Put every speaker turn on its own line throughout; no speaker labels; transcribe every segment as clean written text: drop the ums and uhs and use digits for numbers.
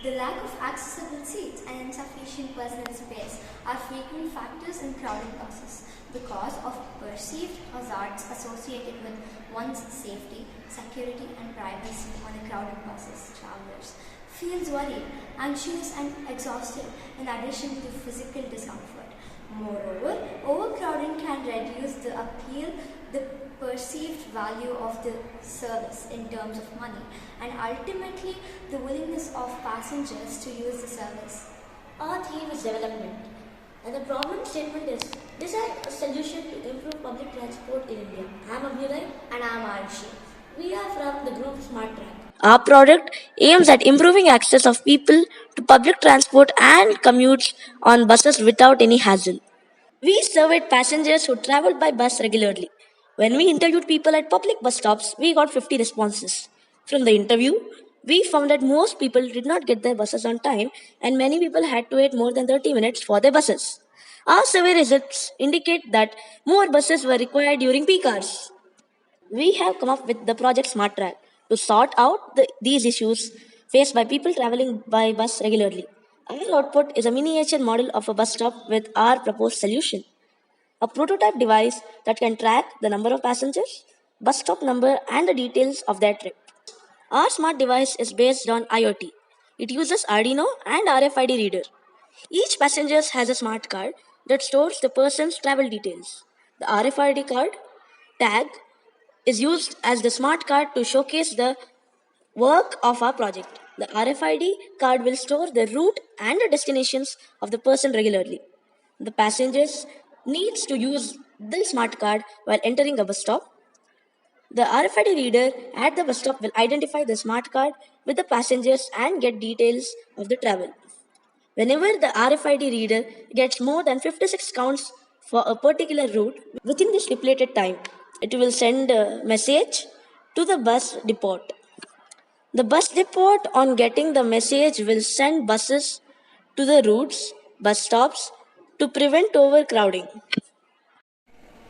The lack of accessible seats and insufficient personal space are frequent factors in crowded buses because of perceived hazards associated with one's safety, security and privacy on a crowded buses. Travelers feels worried, anxious and exhausted in addition to physical discomfort. Moreover, overcrowding can reduce the perceived value of the service in terms of money, and ultimately the willingness of passengers to use the service.
Our theme is development, and the problem statement is design a solution to improve public transport in India. I am Abhyuday.
And I am Arushi.
We are from the group Smartrack. Our product aims at improving access of people to public transport and commutes on buses without any hassle. We surveyed passengers who traveled by bus regularly. When we interviewed people at public bus stops, we got 50 responses. From the interview, we found that most people did not get their buses on time and many people had to wait more than 30 minutes for their buses. Our survey results indicate that more buses were required during peak hours. We have come up with the project Smartrack to sort out these issues faced by people traveling by bus regularly. Our output is a miniature model of a bus stop with our proposed solution. A prototype device that can track the number of passengers, bus stop number, and the details of their trip. Our smart device is based on IoT. It uses Arduino and RFID reader. Each passenger has a smart card that stores the person's travel details. The RFID card tag is used as the smart card to showcase the work of our project. The RFID card will store the route and the destinations of the person regularly. The passengers needs to use the smart card while entering a bus stop. The RFID reader at the bus stop will identify the smart card with the passengers and get details of the travel. Whenever the RFID reader gets more than 56 counts for a particular route within the stipulated time, it will send a message to the bus depot. The bus depot, on getting the message, will send buses to the routes, bus stops, to prevent overcrowding.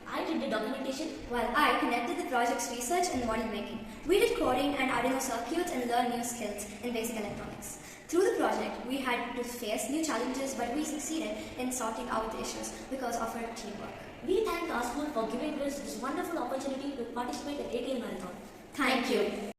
I did the documentation while I conducted the project's research and model making. We did coding and Arduino circuits and learned new skills in basic electronics. Through the project, we had to face new challenges, but we succeeded in sorting out the issues because of our teamwork.
We thank our school for giving us this wonderful opportunity to participate in ATL Marathon.
Thank you.